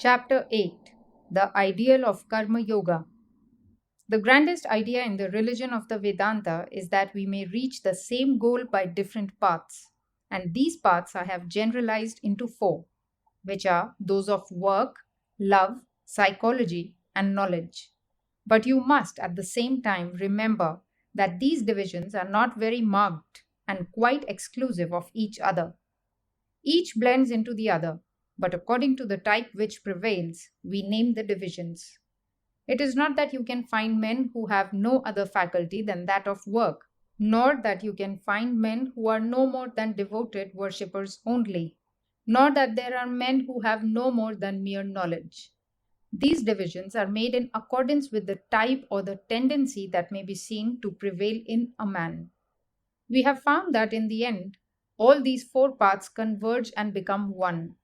Chapter 8. The Ideal of Karma Yoga. The grandest idea in the religion of the Vedanta is that we may reach the same goal by different paths. And these paths I have generalized into four, which are those of work, love, psychology, and knowledge. But you must at the same time remember that these divisions are not very marked and quite exclusive of each other. Each blends into the other, but according to the type which prevails, we name the divisions. It is not that you can find men who have no other faculty than that of work, nor that you can find men who are no more than devoted worshippers only, nor that there are men who have no more than mere knowledge. These divisions are made in accordance with the type or the tendency that may be seen to prevail in a man. We have found that in the end, all these four paths converge and become one.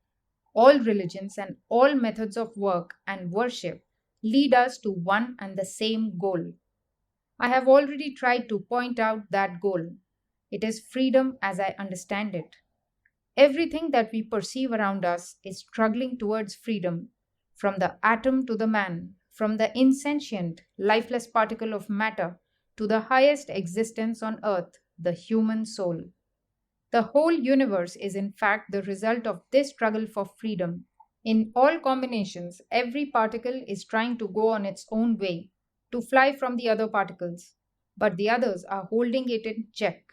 All religions and all methods of work and worship lead us to one and the same goal. I have already tried to point out that goal. It is freedom as I understand it. Everything that we perceive around us is struggling towards freedom, from the atom to the man, from the insentient, lifeless particle of matter to the highest existence on earth, the human soul. The whole universe is in fact the result of this struggle for freedom. In all combinations, every particle is trying to go on its own way, to fly from the other particles, but the others are holding it in check.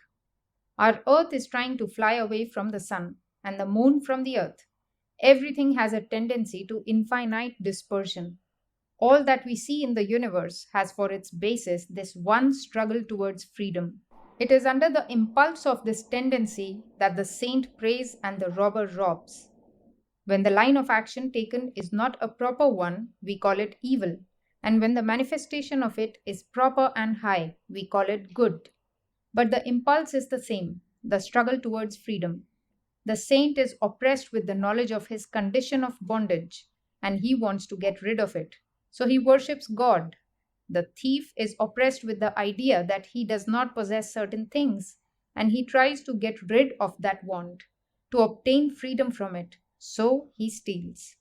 Our earth is trying to fly away from the sun, and the moon from the earth. Everything has a tendency to infinite dispersion. All that we see in the universe has for its basis this one struggle towards freedom. It is under the impulse of this tendency that the saint prays and the robber robs. When the line of action taken is not a proper one, we call it evil, and when the manifestation of it is proper and high, we call it good. But the impulse is the same, the struggle towards freedom. The saint is oppressed with the knowledge of his condition of bondage, and he wants to get rid of it. So he worships God. The thief is oppressed with the idea that he does not possess certain things, and he tries to get rid of that want, to obtain freedom from it. So he steals.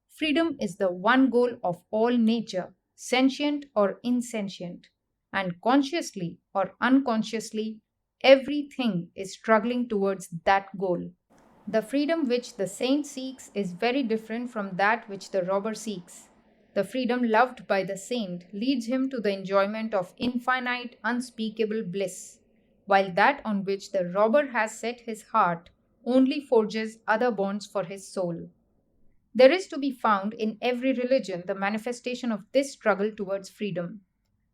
Freedom is the one goal of all nature, sentient or insentient, and consciously or unconsciously, everything is struggling towards that goal. The freedom which the saint seeks is very different from that which the robber seeks. The freedom loved by the saint leads him to the enjoyment of infinite, unspeakable bliss, while that on which the robber has set his heart only forges other bonds for his soul. There is to be found in every religion the manifestation of this struggle towards freedom.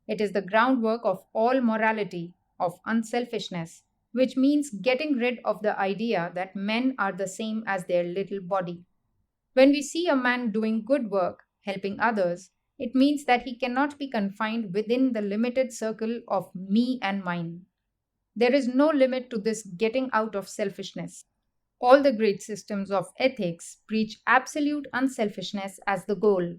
It is the groundwork of all morality, of unselfishness, which means getting rid of the idea that men are the same as their little body. When we see a man doing good work, helping others, it means that he cannot be confined within the limited circle of me and mine. There is no limit to this getting out of selfishness. All the great systems of ethics preach absolute unselfishness as the goal.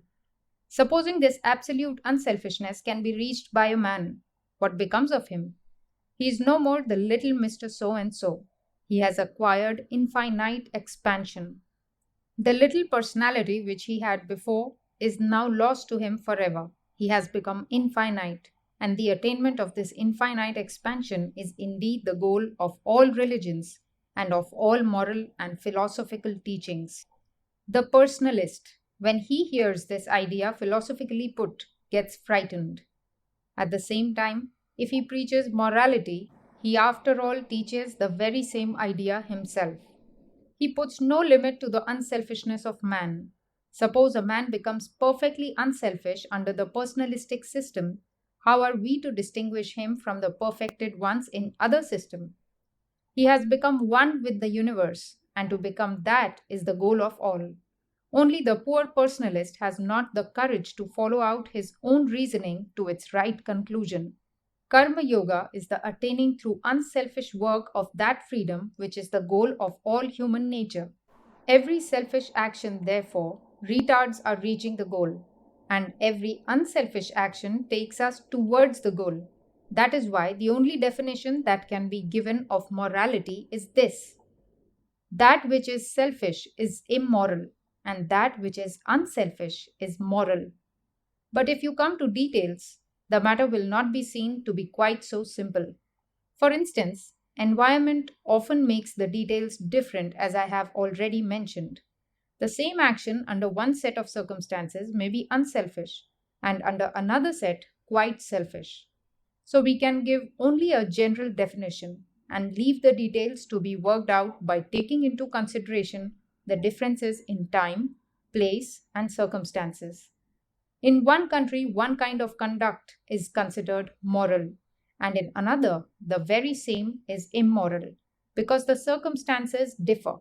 Supposing this absolute unselfishness can be reached by a man, what becomes of him? He is no more the little Mr. So and so. He has acquired infinite expansion. The little personality which he had before is now lost to him forever. He has become infinite, and the attainment of this infinite expansion is indeed the goal of all religions and of all moral and philosophical teachings. The personalist, when he hears this idea philosophically put, gets frightened. At the same time, if he preaches morality, he after all teaches the very same idea himself. He puts no limit to the unselfishness of man. Suppose a man becomes perfectly unselfish under the personalistic system, how are we to distinguish him from the perfected ones in other systems? He has become one with the universe, and to become that is the goal of all. Only the poor personalist has not the courage to follow out his own reasoning to its right conclusion. Karma Yoga is the attaining through unselfish work of that freedom which is the goal of all human nature. Every selfish action, therefore, retards our reaching the goal, and every unselfish action takes us towards the goal. That is why the only definition that can be given of morality is this: that which is selfish is immoral. and that which is unselfish is moral. But if you come to details, the matter will not be seen to be quite so simple. For instance, environment often makes the details different, as I have already mentioned. The same action under one set of circumstances may be unselfish, and under another set, quite selfish. So we can give only a general definition and leave the details to be worked out by taking into consideration the differences in time, place, and circumstances. In one country, one kind of conduct is considered moral, and in another, the very same is immoral, because the circumstances differ.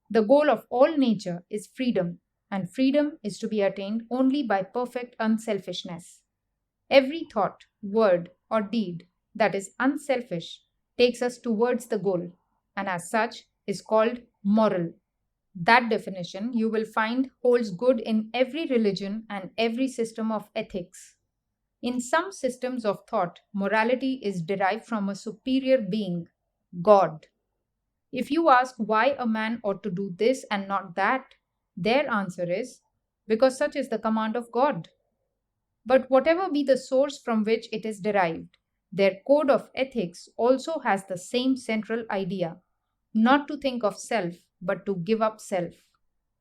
The goal of all nature is freedom, and freedom is to be attained only by perfect unselfishness. Every thought, word, or deed that is unselfish takes us towards the goal, and as such is called moral. That definition you will find holds good in every religion and every system of ethics. In some systems of thought, morality is derived from a superior being, God. If you ask why a man ought to do this and not that, their answer is because such is the command of God. But whatever be the source from which it is derived, their code of ethics also has the same central idea, not to think of self, but to give up self.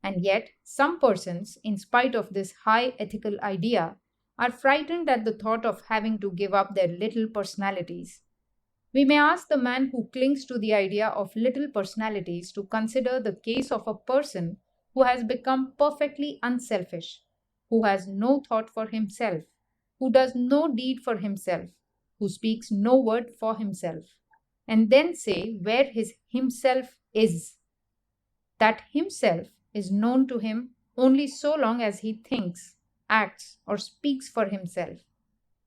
And yet, some persons, in spite of this high ethical idea, are frightened at the thought of having to give up their little personalities. We may ask the man who clings to the idea of little personalities to consider the case of a person who has become perfectly unselfish, who has no thought for himself, who does no deed for himself, who speaks no word for himself, and then say where his himself is. That himself is known to him only so long as he thinks, acts, or speaks for himself.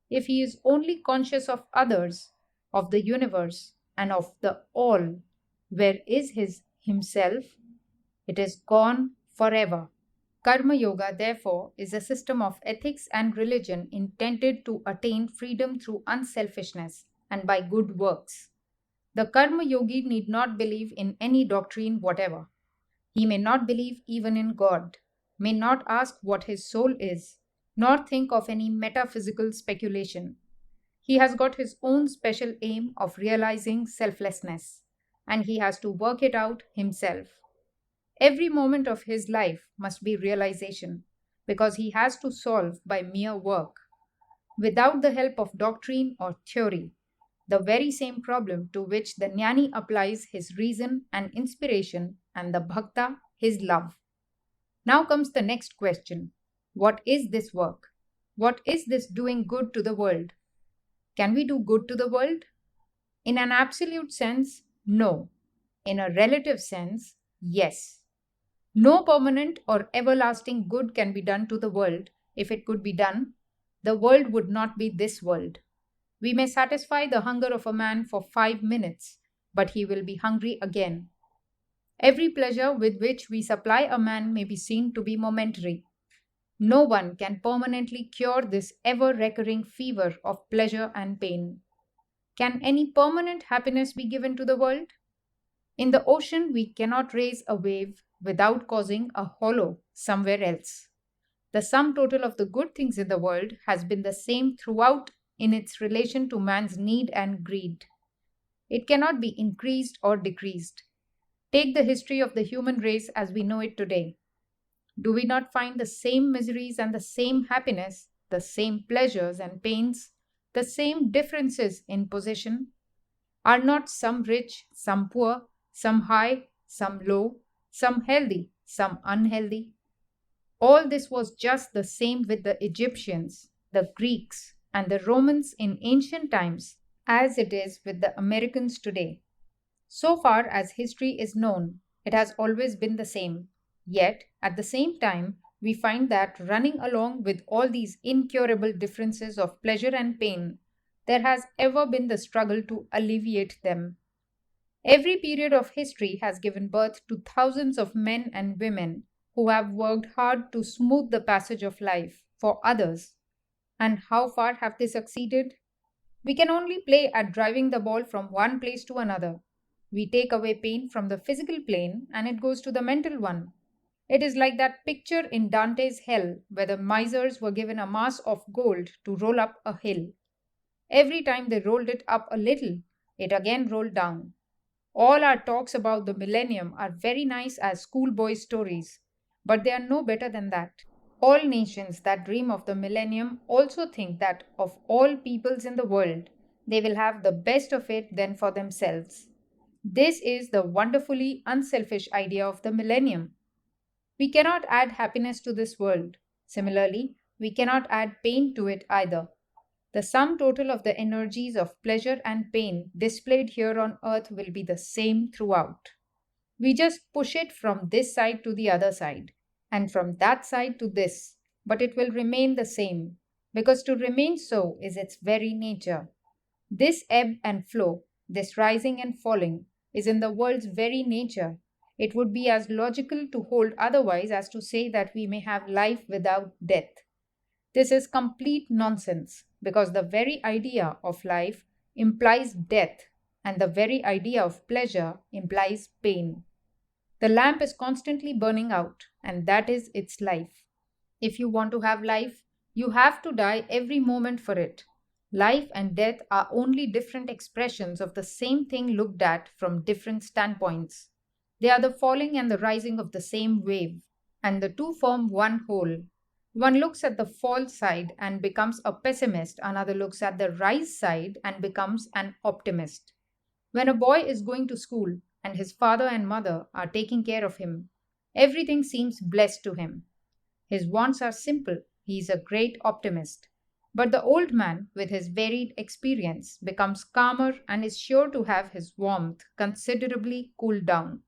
If he is only conscious of others, of the universe, and of the all, where is his himself? It is gone forever. Karma Yoga, therefore, is a system of ethics and religion intended to attain freedom through unselfishness and by good works. The Karma Yogi need not believe in any doctrine whatever. He may not believe even in God, may not ask what his soul is, nor think of any metaphysical speculation. He has got his own special aim of realizing selflessness, and he has to work it out himself. Every moment of his life must be realization, because he has to solve by mere work, without the help of doctrine or theory, the very same problem to which the jnani applies his reason and inspiration and the bhakta his love. Now comes the next question. What is this work? What is this doing good to the world? Can we do good to the world? In an absolute sense, no. In a relative sense, yes. No permanent or everlasting good can be done to the world. If it could be done, the world would not be this world. We may satisfy the hunger of a man for 5 minutes, but he will be hungry again. Every pleasure with which we supply a man may be seen to be momentary. No one can permanently cure this ever recurring fever of pleasure and pain. Can any permanent happiness be given to the world? In the ocean, we cannot raise a wave without causing a hollow somewhere else. The sum total of the good things in the world has been the same throughout in its relation to man's need and greed. It cannot be increased or decreased. Take the history of the human race as we know it today. Do we not find the same miseries and the same happiness, the same pleasures and pains, the same differences in position? Are not some rich, some poor, some high, some low, some healthy, some unhealthy? All this was just the same with the Egyptians, the Greeks, and the Romans in ancient times as it is with the Americans today. So far as history is known, it has always been the same. Yet, at the same time, we find that running along with all these incurable differences of pleasure and pain, there has ever been the struggle to alleviate them. Every period of history has given birth to thousands of men and women who have worked hard to smooth the passage of life for others. And how far have they succeeded? We can only play at driving the ball from one place to another. We take away pain from the physical plane and it goes to the mental one. It is like that picture in Dante's Hell where the misers were given a mass of gold to roll up a hill. Every time they rolled it up a little, it again rolled down. All our talks about the millennium are very nice as schoolboy stories, but they are no better than that. All nations that dream of the millennium also think that of all peoples in the world, they will have the best of it then for themselves. This is the wonderfully unselfish idea of the millennium. We cannot add happiness to this world. Similarly, we cannot add pain to it either. The sum total of the energies of pleasure and pain displayed here on earth will be the same throughout. We just push it from this side to the other side, and from that side to this, but it will remain the same, because to remain so is its very nature. This ebb and flow, this rising and falling, is in the world's very nature. It would be as logical to hold otherwise as to say that we may have life without death. This is complete nonsense because the very idea of life implies death, and the very idea of pleasure implies pain. The lamp is constantly burning out, and that is its life. If you want to have life, you have to die every moment for it. Life and death are only different expressions of the same thing looked at from different standpoints. They are the falling and the rising of the same wave, and the two form one whole. One looks at the fall side and becomes a pessimist, another looks at the rise side and becomes an optimist. When a boy is going to school and his father and mother are taking care of him, everything seems blessed to him. His wants are simple, he is a great optimist. But the old man, with his varied experience, becomes calmer and is sure to have his warmth considerably cooled down.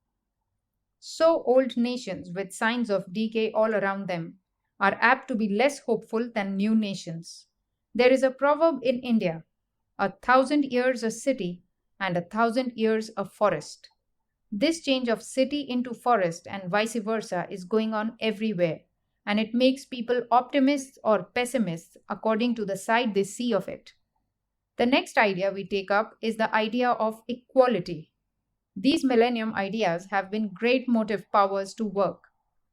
So, old nations with signs of decay all around them are apt to be less hopeful than new nations. There is a proverb in India: 1,000 years a city and 1,000 years a forest. This change of city into forest and vice versa is going on everywhere, and it makes people optimists or pessimists according to the side they see of it. The next idea we take up is the idea of equality. These millennium ideas have been great motive powers to work.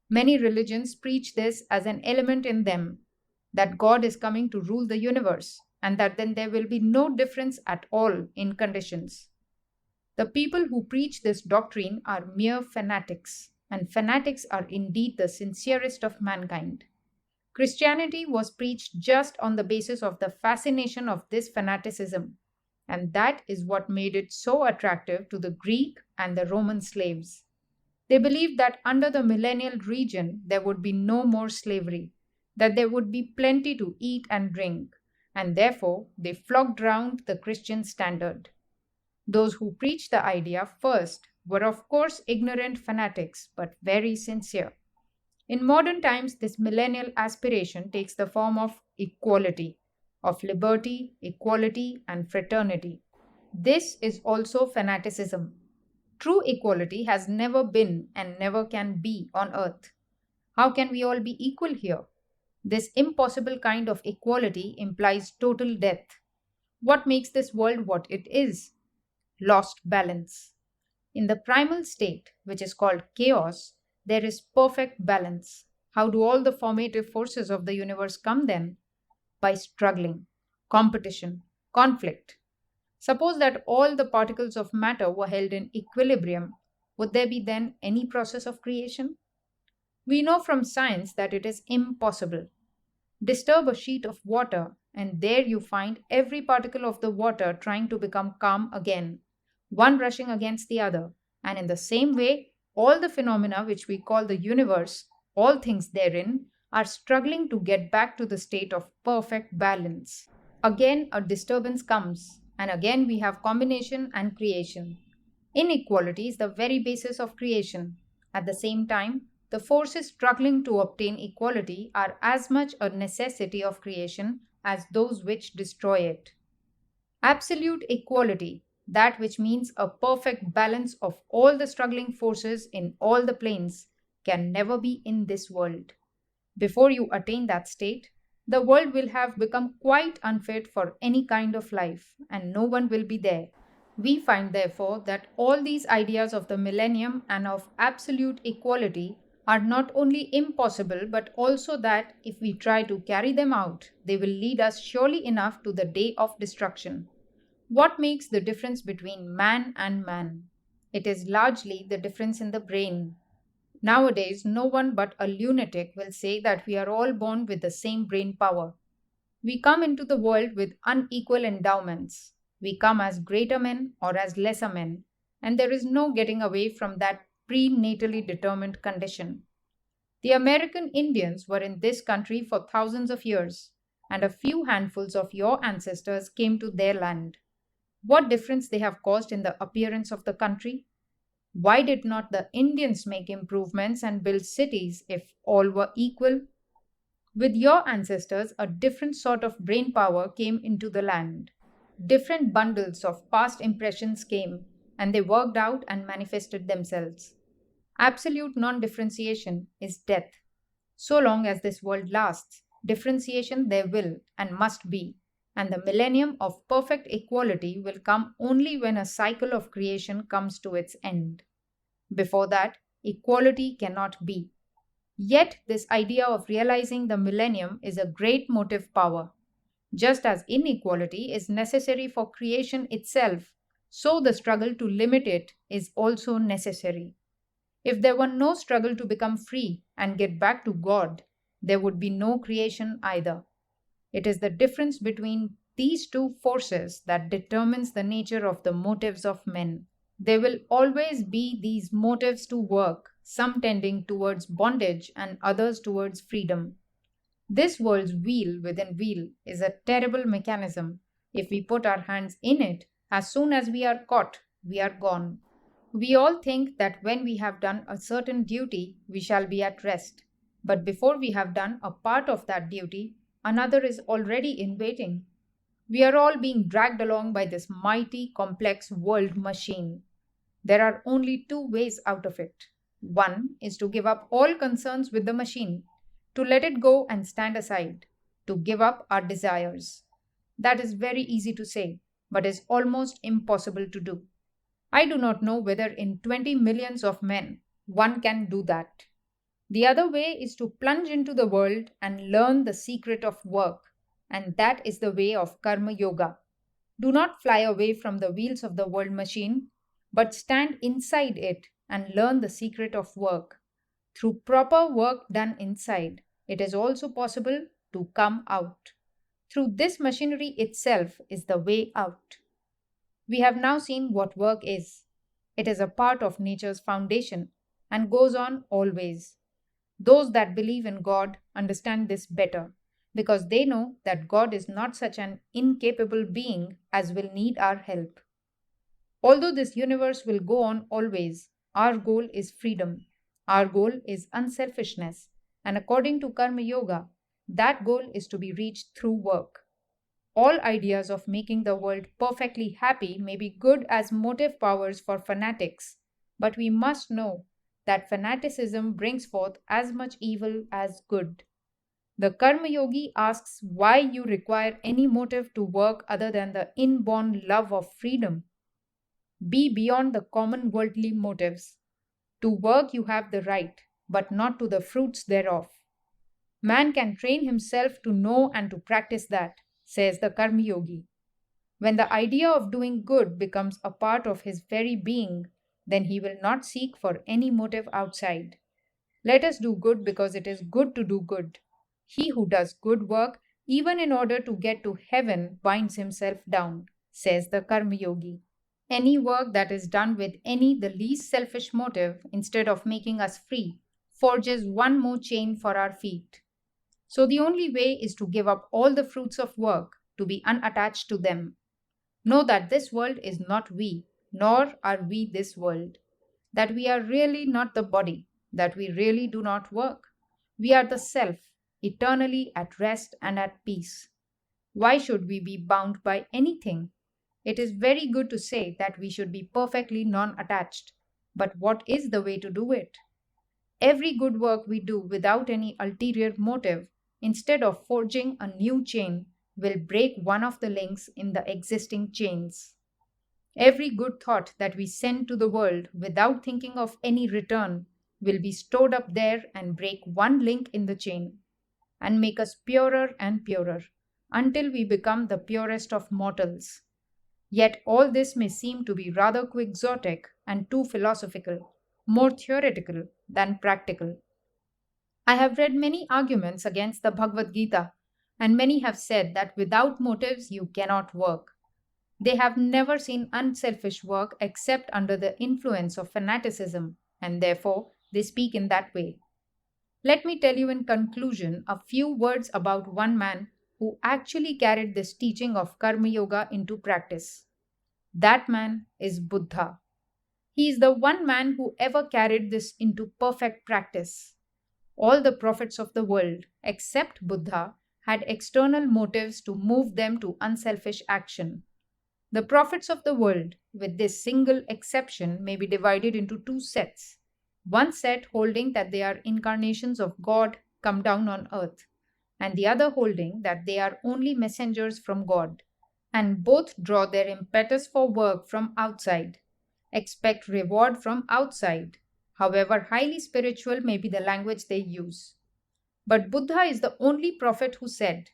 Many religions preach this as an element in them, that God is coming to rule the universe, and that then there will be no difference at all in conditions. The people who preach this doctrine are mere fanatics, and fanatics are indeed the sincerest of mankind. Christianity was preached just on the basis of the fascination of this fanaticism, and that is what made it so attractive to the Greek and the Roman slaves. They believed that under the millennial region there would be no more slavery, that there would be plenty to eat and drink, and therefore they flocked round the Christian standard. Those who preached the idea first were, of course, ignorant fanatics, but very sincere. In modern times, this millennial aspiration takes the form of equality, of liberty, equality, and fraternity. This is also fanaticism. True equality has never been and never can be on earth. How can we all be equal here? This impossible kind of equality implies total death. What makes this world what it is? Lost balance. In the primal state, which is called chaos, there is perfect balance. How do all the formative forces of the universe come then? By struggling, competition, conflict. Suppose that all the particles of matter were held in equilibrium, would there be then any process of creation? We know from science that it is impossible. Disturb a sheet of water, and there you find every particle of the water trying to become calm again, one rushing against the other, and in the same way, all the phenomena which we call the universe, all things therein, are struggling to get back to the state of perfect balance. Again, a disturbance comes, and again we have combination and creation. Inequality is the very basis of creation. At the same time, the forces struggling to obtain equality are as much a necessity of creation as those which destroy it. Absolute equality, that which means a perfect balance of all the struggling forces in all the planes, can never be in this world. Before you attain that state, the world will have become quite unfit for any kind of life, and no one will be there. We find, therefore, that all these ideas of the millennium and of absolute equality are not only impossible but also that if we try to carry them out, they will lead us surely enough to the day of destruction. What makes the difference between man and man? It is largely the difference in the brain. Nowadays, no one but a lunatic will say that we are all born with the same brain power. We come into the world with unequal endowments. We come as greater men or as lesser men, and there is no getting away from that prenatally determined condition. The American Indians were in this country for thousands of years, and a few handfuls of your ancestors came to their land. What difference they have caused in the appearance of the country? Why did not the Indians make improvements and build cities if all were equal? With your ancestors, a different sort of brain power came into the land. Different bundles of past impressions came, and they worked out and manifested themselves. Absolute non differentiation is death. So long as this world lasts, differentiation there will and must be, and the millennium of perfect equality will come only when a cycle of creation comes to its end. Before that, equality cannot be. Yet, this idea of realizing the millennium is a great motive power. Just as inequality is necessary for creation itself, so the struggle to limit it is also necessary. If there were no struggle to become free and get back to God, there would be no creation either. It is the difference between these two forces that determines the nature of the motives of men. There will always be these motives to work, some tending towards bondage and others towards freedom. This world's wheel within wheel is a terrible mechanism. If we put our hands in it, as soon as we are caught, we are gone. We all think that when we have done a certain duty, we shall be at rest. But before we have done a part of that duty, another is already in waiting. We are all being dragged along by this mighty, complex world machine. There are only two ways out of it. One is to give up all concerns with the machine, to let it go and stand aside, to give up our desires. That is very easy to say, but is almost impossible to do. I do not know whether in 20 millions of men one can do that. The other way is to plunge into the world and learn the secret of work, and that is the way of Karma Yoga. Do not fly away from the wheels of the world machine, but stand inside it and learn the secret of work. Through proper work done inside, it is also possible to come out. Through this machinery itself is the way out. We have now seen what work is. It is a part of nature's foundation and goes on always. Those that believe in God understand this better because they know that God is not such an incapable being as will need our help. Although this universe will go on always, our goal is freedom. Our goal is unselfishness. And according to Karma Yoga, that goal is to be reached through work. All ideas of making the world perfectly happy may be good as motive powers for fanatics, but we must know that fanaticism brings forth as much evil as good. The Karma Yogi asks why you require any motive to work other than the inborn love of freedom. Be beyond the common worldly motives. To work you have the right, but not to the fruits thereof. Man can train himself to know and to practice that, says the Karma Yogi. When the idea of doing good becomes a part of his very being, then he will not seek for any motive outside. Let us do good because it is good to do good. He who does good work, even in order to get to heaven, binds himself down, says the Karma Yogi. Any work that is done with the least selfish motive, instead of making us free, forges one more chain for our feet. So the only way is to give up all the fruits of work, to be unattached to them. Know that this world is not we, nor are we this world. That we are really not the body, that we really do not work. We are the self, eternally at rest and at peace. Why should we be bound by anything? It is very good to say that we should be perfectly non-attached, but what is the way to do it? Every good work we do without any ulterior motive, instead of forging a new chain, will break one of the links in the existing chains. Every good thought that we send to the world without thinking of any return will be stored up there and break one link in the chain and make us purer and purer until we become the purest of mortals. Yet all this may seem to be rather quixotic and too philosophical, more theoretical than practical. I have read many arguments against the Bhagavad Gita, and many have said that without motives you cannot work. They have never seen unselfish work except under the influence of fanaticism, and therefore they speak in that way. Let me tell you in conclusion a few words about one man who actually carried this teaching of Karma Yoga into practice. That man is Buddha. He is the one man who ever carried this into perfect practice. All the prophets of the world, except Buddha, had external motives to move them to unselfish action. The prophets of the world, with this single exception, may be divided into two sets. One set holding that they are incarnations of God come down on earth, and the other holding that they are only messengers from God, and both draw their impetus for work from outside, expect reward from outside, however highly spiritual may be the language they use. But Buddha is the only prophet who said,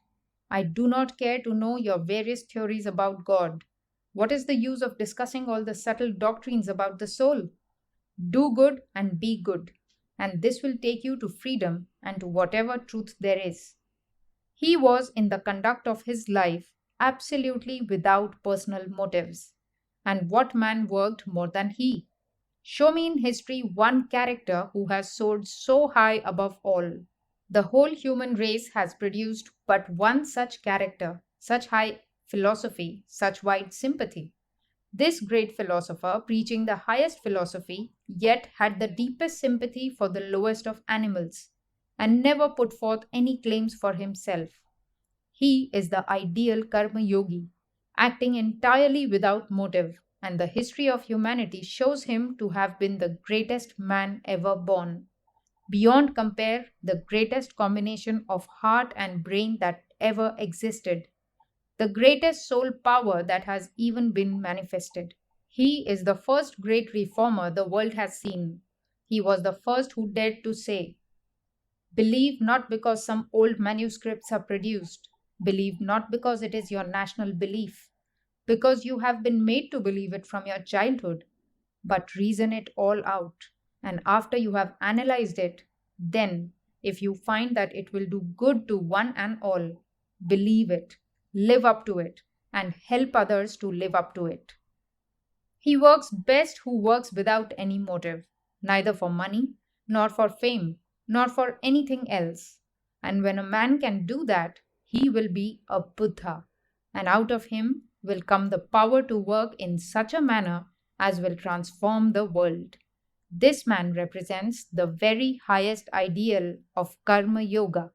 I do not care to know your various theories about God. What is the use of discussing all the subtle doctrines about the soul? Do good and be good, and this will take you to freedom and to whatever truth there is. He was, in the conduct of his life, absolutely without personal motives. And what man worked more than he? Show me in history one character who has soared so high above all. The whole human race has produced but one such character, such high philosophy, such wide sympathy. This great philosopher, preaching the highest philosophy, yet had the deepest sympathy for the lowest of animals, and never put forth any claims for himself. He is the ideal Karma Yogi, acting entirely without motive, and the history of humanity shows him to have been the greatest man ever born. Beyond compare, the greatest combination of heart and brain that ever existed, the greatest soul power that has even been manifested. He is the first great reformer the world has seen. He was the first who dared to say, believe not because some old manuscripts are produced, believe not because it is your national belief, because you have been made to believe it from your childhood, but reason it all out. And after you have analyzed it, then, if you find that it will do good to one and all, believe it, live up to it, and help others to live up to it. He works best who works without any motive, neither for money, nor for fame, nor for anything else. And when a man can do that, he will be a Buddha, and out of him will come the power to work in such a manner as will transform the world. This man represents the very highest ideal of Karma Yoga.